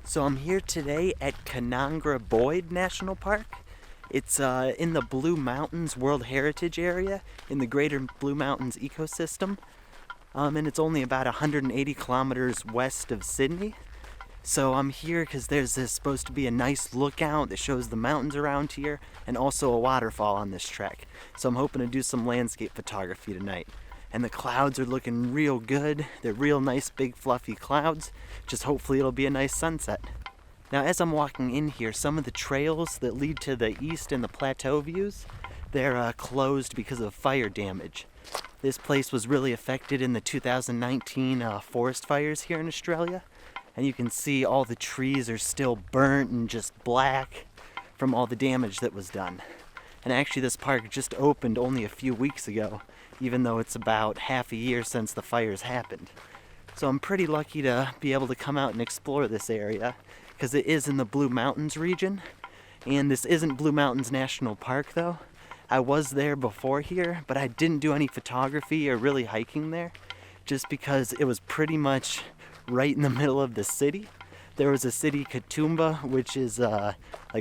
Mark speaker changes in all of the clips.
Speaker 1: So I'm here today at Kanangra-Boyd National Park. It's in the Blue Mountains World Heritage Area in the Greater Blue Mountains ecosystem. And it's only about 180 kilometers west of Sydney. So I'm here because there's supposed to be a nice lookout that shows the mountains around here and also a waterfall on this trek. So I'm hoping to do some landscape photography tonight. And the clouds are looking real good. They're real nice big fluffy clouds. Just hopefully it'll be a nice sunset. Now as I'm walking in here, some of the trails that lead to the east and the plateau views, they're closed because of fire damage. This place was really affected in the 2019 forest fires here in Australia. And you can see all the trees are still burnt and just black from all the damage that was done. And actually this park just opened only a few weeks ago, even though it's about half a year since the fires happened. So I'm pretty lucky to be able to come out and explore this area because it is in the Blue Mountains region. And this isn't Blue Mountains National Park though. I was there before here, but I didn't do any photography or really hiking there just because it was pretty much right in the middle of the city. There was a city, Katoomba, which is like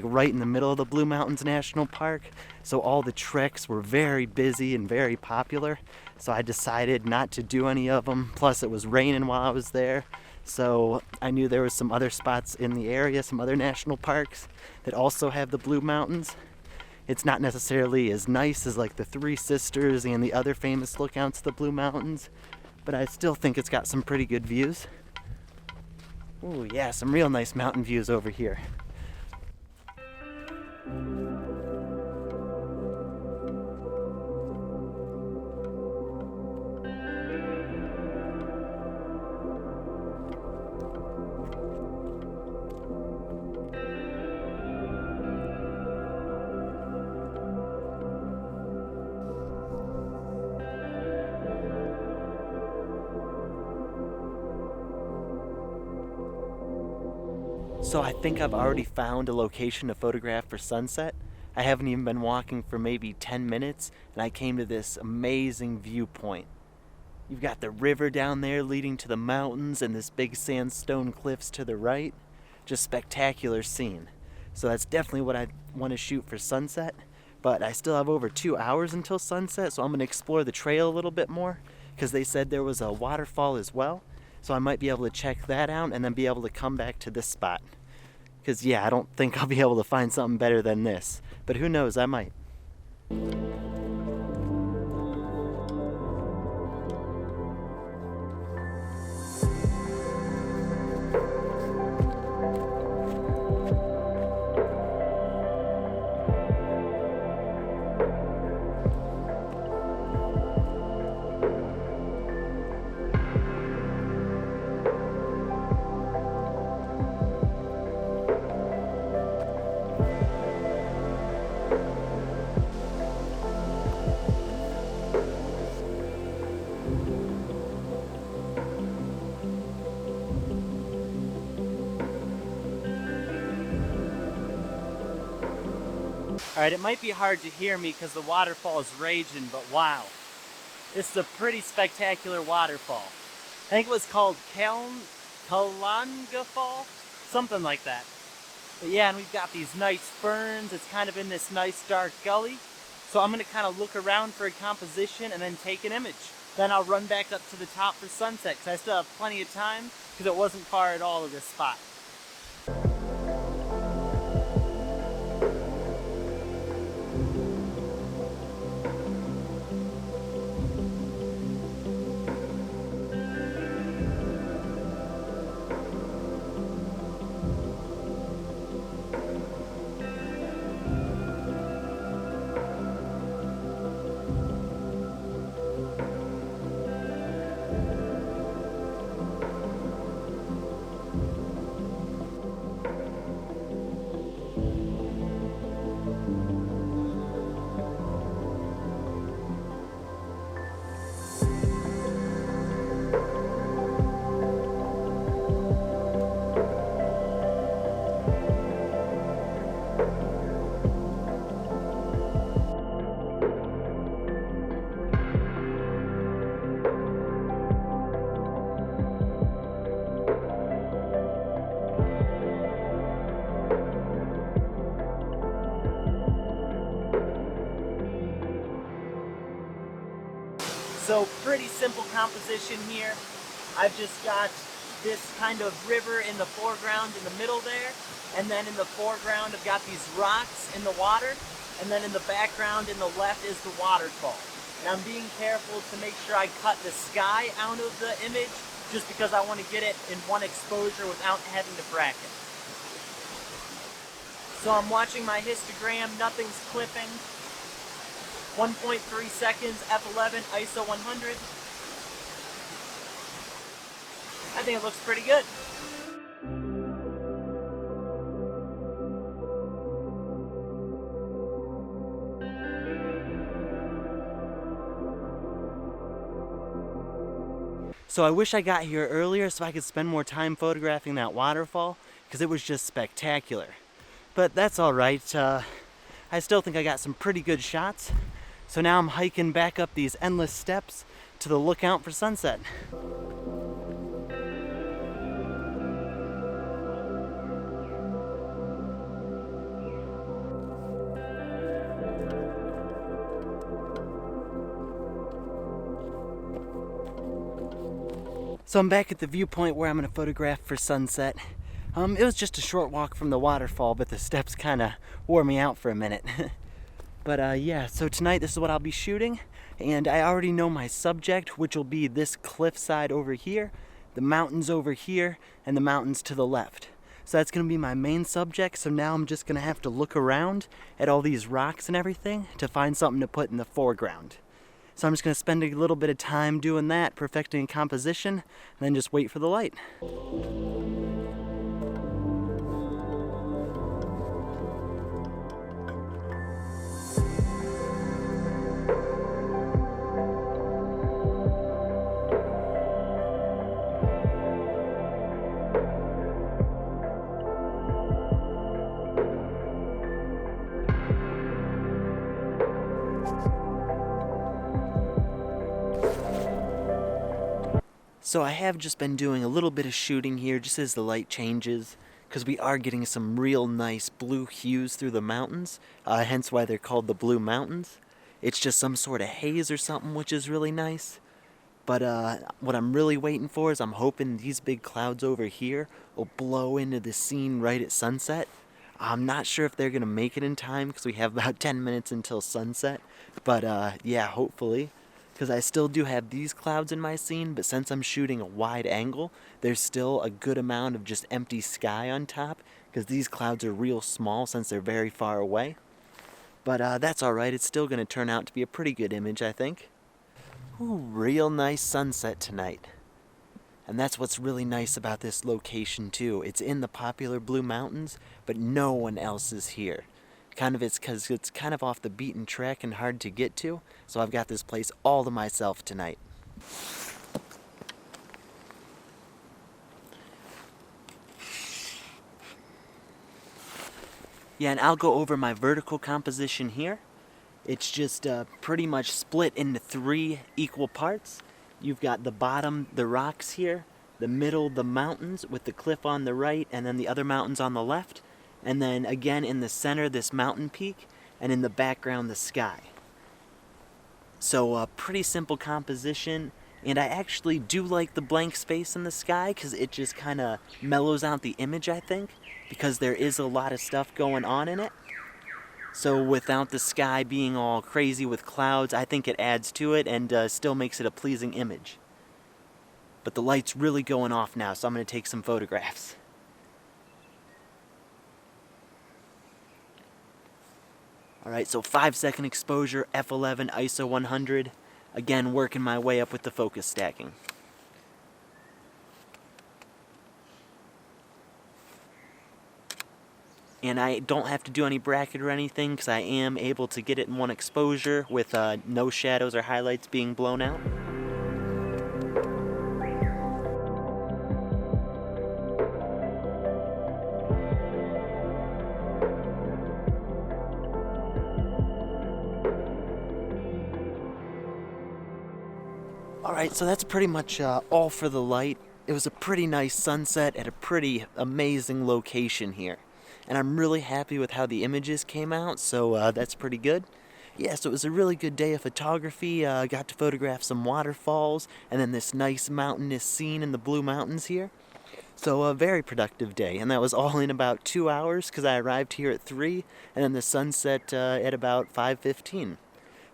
Speaker 1: right in the middle of the Blue Mountains National Park. So all the treks were very busy and very popular. So I decided not to do any of them. Plus it was raining while I was there. So I knew there was some other spots in the area, some other national parks that also have the Blue Mountains. It's not necessarily as nice as like the Three Sisters and the other famous lookouts of the Blue Mountains, but I still think it's got some pretty good views. Ooh, yeah, some real nice mountain views over here. So I think I've already found a location to photograph for sunset. I haven't even been walking for maybe 10 minutes and I came to this amazing viewpoint. You've got the river down there leading to the mountains and this big sandstone cliffs to the right. Just spectacular scene. So that's definitely what I want to shoot for sunset. But I still have over 2 hours until sunset, so I'm going to explore the trail a little bit more because they said there was a waterfall as well. So I might be able to check that out and then be able to come back to this spot. Because yeah, I don't think I'll be able to find something better than this. But who knows, I might. Alright, it might be hard to hear me because the waterfall is raging, but wow. This is a pretty spectacular waterfall. I think it was called Kanangra Fall? Something like that. But yeah, and we've got these nice ferns. It's kind of in this nice dark gully. So I'm going to kind of look around for a composition and then take an image. Then I'll run back up to the top for sunset because I still have plenty of time because it wasn't far at all of this spot. So pretty simple composition here. I've just got this kind of river in the foreground in the middle there, and then in the foreground I've got these rocks in the water, and then in the background in the left is the waterfall. And I'm being careful to make sure I cut the sky out of the image, just because I want to get it in one exposure without having to bracket. So I'm watching my histogram, nothing's clipping. 1.3 seconds, f11, ISO 100. I think it looks pretty good. So I wish I got here earlier so I could spend more time photographing that waterfall, because it was just spectacular. But that's all right. I still think I got some pretty good shots. So now I'm hiking back up these endless steps to the lookout for sunset. So I'm back at the viewpoint where I'm going to photograph for sunset. It was just a short walk from the waterfall, but the steps kind of wore me out for a minute. But yeah, so tonight this is what I'll be shooting, and I already know my subject, which will be this cliffside over here, the mountains over here, and the mountains to the left. So that's going to be my main subject, so now I'm just going to have to look around at all these rocks and everything to find something to put in the foreground. So I'm just going to spend a little bit of time doing that, perfecting composition, and then just wait for the light. So I have just been doing a little bit of shooting here just as the light changes, because we are getting some real nice blue hues through the mountains, hence why they're called the Blue Mountains. It's just some sort of haze or something, which is really nice. But what I'm really waiting for is I'm hoping these big clouds over here will blow into the scene right at sunset. I'm not sure if they're going to make it in time because we have about 10 minutes until sunset, but yeah, hopefully. Because I still do have these clouds in my scene, but since I'm shooting a wide angle, there's still a good amount of just empty sky on top, because these clouds are real small since they're very far away. But that's alright, it's still going to turn out to be a pretty good image, I think. Ooh, real nice sunset tonight. And that's what's really nice about this location too. It's in the popular Blue Mountains, but no one else is here. It's because it's kind of off the beaten track and hard to get to, so I've got this place all to myself tonight. Yeah, and I'll go over my vertical composition here. It's just pretty much split into 3 equal parts. You've got the bottom, the rocks here, the middle, the mountains with the cliff on the right, and then the other mountains on the left. And then again in the center, this mountain peak, and in the background, the sky. So pretty simple composition, and I actually do like the blank space in the sky because it just kind of mellows out the image, I think, because there is a lot of stuff going on in it. So without the sky being all crazy with clouds, I think it adds to it and still makes it a pleasing image. But the light's really going off now, so I'm going to take some photographs. Alright, so 5-second exposure, f11, ISO 100. Again, working my way up with the focus stacking. And I don't have to do any bracket or anything because I am able to get it in one exposure with no shadows or highlights being blown out. Alright, so that's pretty much all for the light. It was a pretty nice sunset at a pretty amazing location here. And I'm really happy with how the images came out, so that's pretty good. Yeah, so it was a really good day of photography. Got to photograph some waterfalls and then this nice mountainous scene in the Blue Mountains here. So a very productive day, and that was all in about 2 hours because I arrived here at 3 and then the sun set at about 5:15.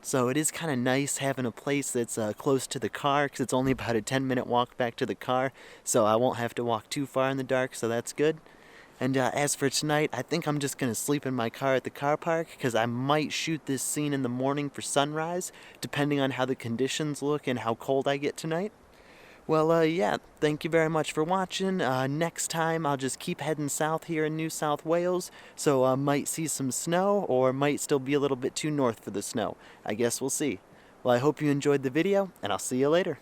Speaker 1: So it is kind of nice having a place that's close to the car because it's only about a 10-minute walk back to the car, so I won't have to walk too far in the dark, so that's good. And as for tonight, I think I'm just going to sleep in my car at the car park because I might shoot this scene in the morning for sunrise, depending on how the conditions look and how cold I get tonight. Well, yeah, thank you very much for watching. Next time, I'll just keep heading south here in New South Wales, so might see some snow, or might still be a little bit too north for the snow. I guess we'll see. Well, I hope you enjoyed the video, and I'll see you later.